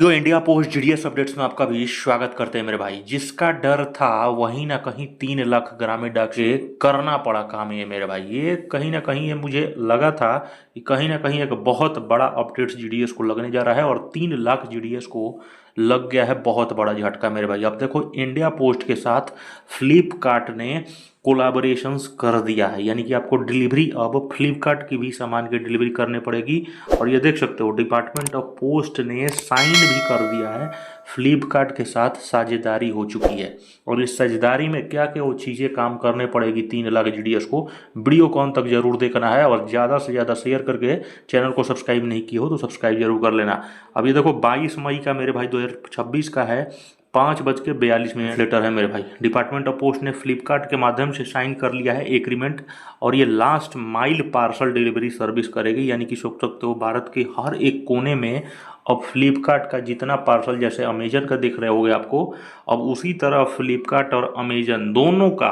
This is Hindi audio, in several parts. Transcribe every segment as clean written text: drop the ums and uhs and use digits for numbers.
जो इंडिया पोस्ट जीडीएस अपडेट्स में आपका भी स्वागत करते हैं मेरे भाई। जिसका डर था वहीं ना कहीं 3 लाख ग्रामीण डाक से करना पड़ा काम ये मेरे भाई। ये कहीं ना कहीं ये मुझे लगा था कि कहीं ना कहीं एक बहुत बड़ा अपडेट्स जीडीएस को लगने जा रहा है और 3 लाख जीडीएस को लग गया है बहुत बड़ा झटका मेरे भाई। अब देखो इंडिया पोस्ट के साथ फ्लिपकार्ट ने कोलाबोरेशंस कर दिया है, यानी कि आपको डिलीवरी अब फ्लिपकार्ट की भी सामान की डिलीवरी करनी पड़ेगी। और ये देख सकते हो डिपार्टमेंट ऑफ पोस्ट ने साइन भी कर दिया है, फ्लिपकार्ट के साथ साझेदारी हो चुकी है। और इस साझेदारी में क्या क्या वो चीज़ें काम करने पड़ेगी 3 लाख जीडीएस को, वीडियो कौन तक जरूर देखना है और ज़्यादा से ज़्यादा शेयर करके चैनल को सब्सक्राइब नहीं किए हो तो सब्सक्राइब जरूर कर लेना। अब ये देखो 22 मई का मेरे भाई 2026 का है, 5:42 लेटर है मेरे भाई। डिपार्टमेंट ऑफ पोस्ट ने फ्लिपकार्ट के माध्यम से साइन कर लिया है एग्रीमेंट और ये last mile parcel delivery service करेगी, यानी कि सोच सकते हो भारत के हर एक कोने में अब फ्लिपकार्ट का जितना पार्सल, जैसे अमेजन का दिख रहे होगे आपको, अब उसी तरह फ्लिपकार्ट और अमेजन दोनों का,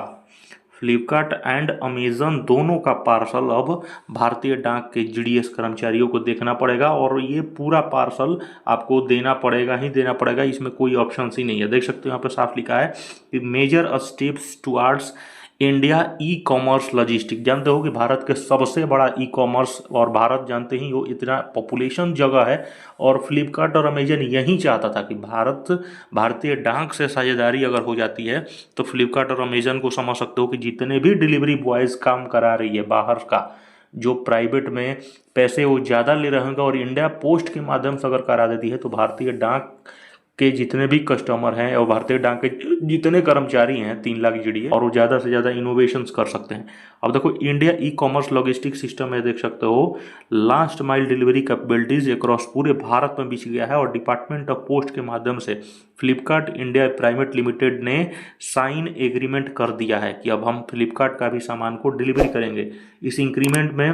फ्लिपकार्ट एंड अमेजन दोनों का पार्सल अब भारतीय डाक के जीडीएस कर्मचारियों को देखना पड़ेगा और ये पूरा पार्सल आपको देना पड़ेगा ही देना पड़ेगा, इसमें कोई ऑप्शन ही नहीं है। देख सकते हो यहाँ पे साफ लिखा है कि major steps towards India e commerce logistic. जानते हो कि भारत के सबसे बड़ा ई कॉमर्स, और भारत जानते ही वो इतना पॉपुलेशन जगह है और फ्लिपकार्ट और अमेजन यही चाहता था कि भारतीय डाक से साझेदारी अगर हो जाती है तो फ्लिपकार्ट और अमेजन को समझ सकते हो कि जितने भी डिलीवरी बॉयज़ काम करा रही है बाहर का, जो प्राइवेट में पैसे वो ज़्यादा ले रहे होंगे और इंडिया पोस्ट के माध्यम से अगर करा देती है तो भारतीय डाक के जितने भी कस्टमर हैं और भारतीय डाक के जितने कर्मचारी हैं 3 लाख जीडीए, और वो ज़्यादा से ज़्यादा इनोवेशंस कर सकते हैं। अब देखो India e commerce logistic system में देख सकते हो last mile delivery capabilities across पूरे भारत में बिछ गया है और डिपार्टमेंट ऑफ पोस्ट के माध्यम से फ्लिपकार्ट इंडिया प्राइवेट लिमिटेड ने साइन एग्रीमेंट कर दिया है कि अब हम फ्लिपकार्ट का भी सामान को डिलीवरी करेंगे। इस एग्रीमेंट में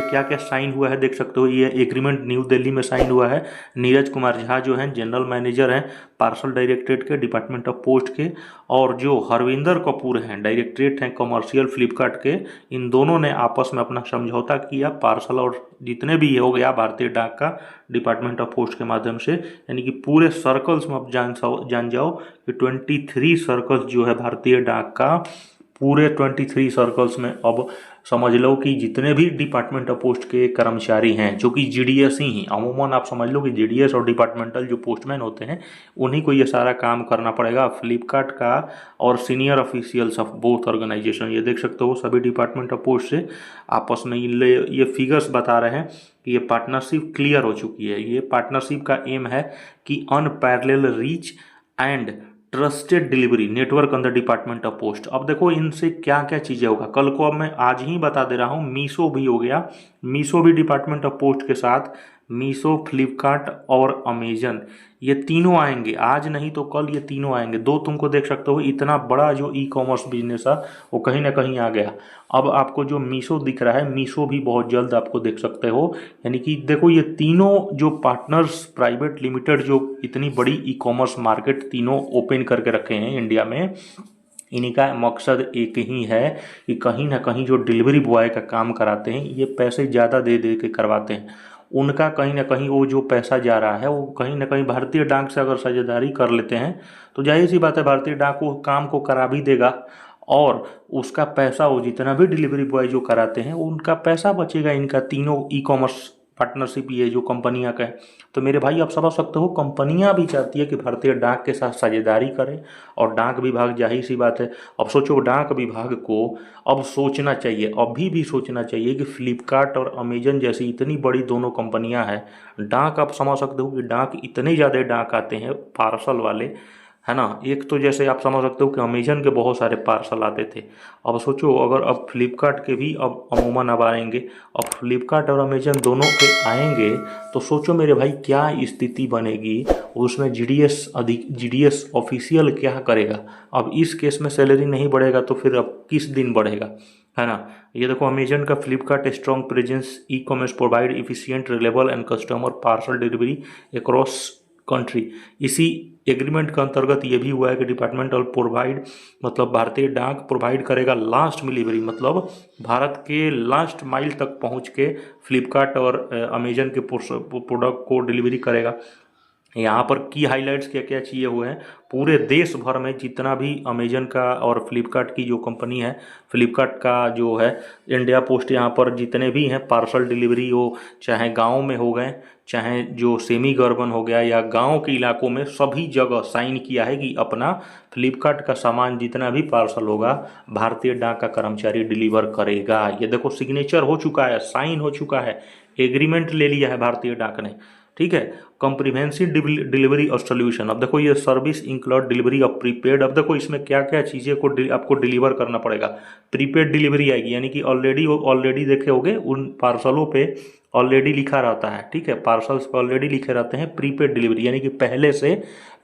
क्या क्या साइन हुआ है देख सकते हो। ये एग्रीमेंट न्यू दिल्ली में साइन हुआ है। नीरज कुमार झा जो हैं जनरल मैनेजर हैं पार्सल डायरेक्टरेट के, डिपार्टमेंट ऑफ पोस्ट के, और जो हरविंदर कपूर हैं डायरेक्टरेट हैं कमर्शियल फ्लिपकार्ट के, इन दोनों ने आपस में अपना समझौता किया पार्सल और जितने भी हो गया भारतीय डाक का डिपार्टमेंट ऑफ पोस्ट के माध्यम से, यानी कि पूरे सर्कल्स में आप जान जाओ कि 23 सर्कल्स जो है भारतीय डाक का, पूरे 23 सर्कल्स में अब समझ लो कि जितने भी डिपार्टमेंट ऑफ पोस्ट के कर्मचारी हैं जो कि जीडीएस ही हैं, अमूमन आप समझ लो कि जीडीएस और डिपार्टमेंटल जो पोस्टमैन होते हैं उन्हीं को ये सारा काम करना पड़ेगा, फ्लिपकार्ट का और senior officials of both organisation. ये देख सकते हो सभी डिपार्टमेंट ऑफ पोस्ट से आपस में ये फिगर्स बता रहे हैं कि ये पार्टनरशिप क्लियर हो चुकी है। ये पार्टनरशिप का एम है कि unparalleled reach and trusted delivery network under department of post. अब देखो इनसे क्या क्या चीज़ें होगा कल को, अब मैं आज ही बता दे रहा हूँ। मीशो भी हो गया, मीशो भी डिपार्टमेंट ऑफ पोस्ट के साथ, मीशो, फ्लिपकार्ट और अमेजन, ये तीनों आएंगे, आज नहीं तो कल ये तीनों आएंगे। दो तुमको देख सकते हो इतना बड़ा जो ई कॉमर्स बिजनेस है वो कहीं ना कहीं आ गया। अब आपको जो मीशो दिख रहा है, मीशो भी बहुत जल्द आपको देख सकते हो। यानी कि देखो ये तीनों जो पार्टनर्स प्राइवेट लिमिटेड जो इतनी बड़ी ई कॉमर्स मार्केट तीनों ओपन करके रखे हैं इंडिया में, इन्हीं का मकसद एक ही है कि कहीं ना कहीं जो डिलीवरी बॉय का काम कराते हैं ये पैसे ज़्यादा दे दे के करवाते हैं, उनका कहीं ना कहीं वो जो पैसा जा रहा है वो कहीं ना कहीं भारतीय डाक से अगर साझेदारी कर लेते हैं तो जाहिर सी बात है भारतीय डाक वो काम को करा भी देगा और उसका पैसा वो जितना भी डिलीवरी बॉय जो कराते हैं उनका पैसा बचेगा। इनका तीनों ई कॉमर्स पार्टनरशिप ये जो कंपनियां का है, तो मेरे भाई आप समझ सकते हो कंपनियां भी चाहती है कि भारतीय डाक के साथ साझेदारी करें और डाक विभाग, जाहिर सी बात है अब सोचो डाक विभाग को अब सोचना चाहिए, अभी भी सोचना चाहिए कि फ्लिपकार्ट और अमेजन जैसी इतनी बड़ी दोनों कंपनियां हैं, डाक आप समझ सकते हो कि डाक इतने ज़्यादा डाक आते हैं पार्सल वाले, है ना। एक तो जैसे आप समझ सकते हो कि अमेजन के बहुत सारे पार्सल आते थे, अब सोचो अगर अब फ्लिपकार्ट के भी अब अमूमन अब आएंगे, अब फ्लिपकार्ट और अमेजन दोनों के आएंगे तो सोचो मेरे भाई क्या स्थिति बनेगी। उसमें जीडीएस ऑफिशियल क्या करेगा। अब इस केस में सैलरी नहीं बढ़ेगा तो फिर अब किस दिन बढ़ेगा, है ना। ये देखो अमेजन का Flipkart strong presence e commerce provide efficient reliable and customer parcel delivery across country. इसी एग्रीमेंट के अंतर्गत ये भी हुआ है कि डिपार्टमेंट ऑफ प्रोवाइड मतलब भारतीय डाक प्रोवाइड करेगा लास्ट डिलीवरी, मतलब भारत के लास्ट माइल तक पहुंच के फ्लिपकार्ट और अमेजन के प्रोडक्ट को डिलीवरी करेगा। यहाँ पर की हाइलाइट्स क्या क्या चाहिए हुए हैं, पूरे देश भर में जितना भी अमेजन का और फ्लिपकार्ट की जो कंपनी है, फ्लिपकार्ट का जो है इंडिया पोस्ट, यहाँ पर जितने भी हैं पार्सल डिलीवरी हो, चाहे गांव में हो गए, चाहे जो सेमी अर्बन हो गया या गांव के इलाकों में, सभी जगह साइन किया है कि अपना फ्लिपकार्ट का सामान जितना भी पार्सल होगा भारतीय डाक का कर्मचारी डिलीवर करेगा। ये देखो सिग्नेचर हो चुका है, साइन हो चुका है, एग्रीमेंट ले लिया है भारतीय डाक ने, ठीक है। कॉम्प्रिहेंसिव डिलीवरी और सोल्यूशन, अब देखो ये service include delivery of prepaid, अब देखो इसमें क्या क्या चीज़ें को आपको डिलीवर करना पड़ेगा। प्रीपेड डिलीवरी आएगी, यानी कि ऑलरेडी देखे होगे उन पार्सलों पे ऑलरेडी लिखा रहता है, ठीक है, पार्सल्स पे ऑलरेडी लिखे रहते हैं प्रीपेड डिलीवरी, यानी कि पहले से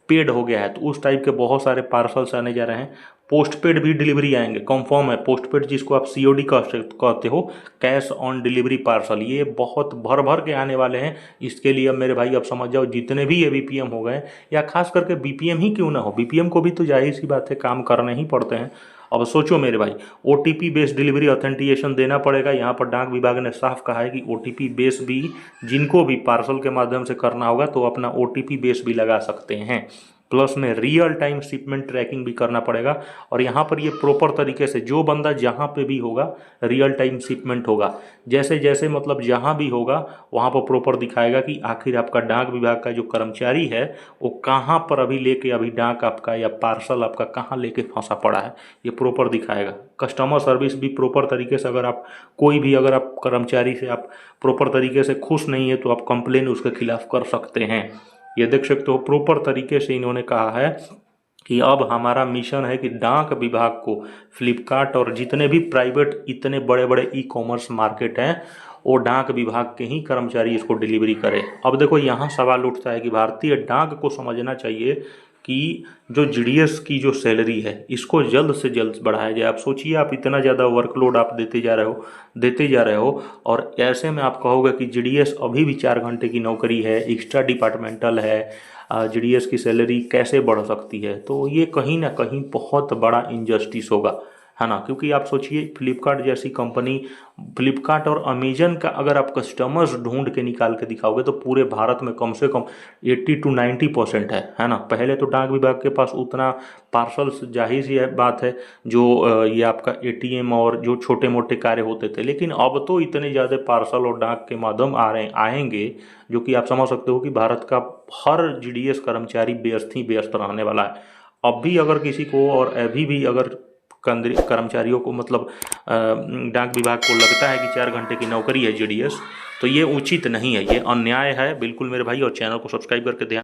पेड हो गया है, तो उस टाइप के बहुत सारे पार्सल्स आने जा रहे हैं। पोस्ट पेड भी डिलीवरी आएंगे, कंफर्म है, पोस्ट पेड जिसको आप COD कहते हो, कैश ऑन डिलीवरी पार्सल, ये बहुत भर भर के आने वाले हैं। इसके लिए अब मेरे भाई अब समझ जाओ, जितने भी ये BPM हो गए, या खास करके BPM ही क्यों ना हो, BPM को भी तो जाहिर सी बात है काम करने ही पड़ते हैं। अब सोचो मेरे भाई, OTP बेस्ड डिलीवरी ऑथेंटिकेशन देना पड़ेगा। यहाँ पर डाक विभाग ने साफ कहा है कि OTP बेस भी जिनको भी पार्सल के माध्यम से करना होगा तो अपना OTP बेस भी लगा सकते हैं। प्लस में रियल टाइम शिपमेंट ट्रैकिंग भी करना पड़ेगा, और यहाँ पर ये प्रॉपर तरीके से जो बंदा जहाँ पे भी होगा रियल टाइम शिपमेंट होगा, जैसे जैसे मतलब जहाँ भी होगा वहाँ पर प्रॉपर दिखाएगा कि आखिर आपका डाक विभाग का जो कर्मचारी है वो कहाँ पर अभी लेके, अभी डाक आपका या पार्सल आपका कहाँ लेके फंसा पड़ा है, ये प्रॉपर दिखाएगा। कस्टमर सर्विस भी प्रॉपर तरीके से, अगर आप कोई भी अगर आप कर्मचारी से आप प्रॉपर तरीके से खुश नहीं है तो आप कंप्लेन उसके खिलाफ कर सकते हैं। ये देख सकते हो प्रॉपर तरीके से इन्होंने कहा है कि अब हमारा मिशन है कि डाक विभाग को फ्लिपकार्ट और जितने भी प्राइवेट इतने बड़े बड़े ई-कॉमर्स मार्केट हैं वो डाक विभाग के ही कर्मचारी इसको डिलीवरी करें। अब देखो यहाँ सवाल उठता है कि भारतीय डाक को समझना चाहिए कि जो GDS की जो सैलरी है इसको जल्द से जल्द बढ़ाया जाए। आप सोचिए, आप इतना ज़्यादा वर्कलोड आप देते जा रहे हो और ऐसे में आप कहोगे कि GDS अभी भी 4 घंटे की नौकरी है, एक्स्ट्रा डिपार्टमेंटल है, GDS की सैलरी कैसे बढ़ सकती है, तो ये कहीं ना कहीं बहुत बड़ा इनजस्टिस होगा, है ना। क्योंकि आप सोचिए फ्लिपकार्ट जैसी कंपनी, फ्लिपकार्ट और अमेजन का अगर आप कस्टमर्स ढूंढ के निकाल के दिखाओगे तो पूरे भारत में कम से कम 80 to 90% है ना। पहले तो डाक विभाग के पास उतना पार्सल्स, जाहिर सी बात है, जो ये आपका ATM और जो छोटे मोटे कार्य होते थे, लेकिन अब तो इतने ज़्यादा पार्सल और डाक के माध्यम आएंगे जो कि आप समझ सकते हो कि भारत का हर GDS कर्मचारी व्यस्त ही व्यस्त रहने वाला है। अब भी अगर किसी को, और अभी भी अगर कर्मचारियों को मतलब डाक विभाग को लगता है कि 4 घंटे की नौकरी है GDS, तो ये उचित नहीं है, ये अन्याय है बिल्कुल मेरे भाई। और चैनल को सब्सक्राइब करके ध्यान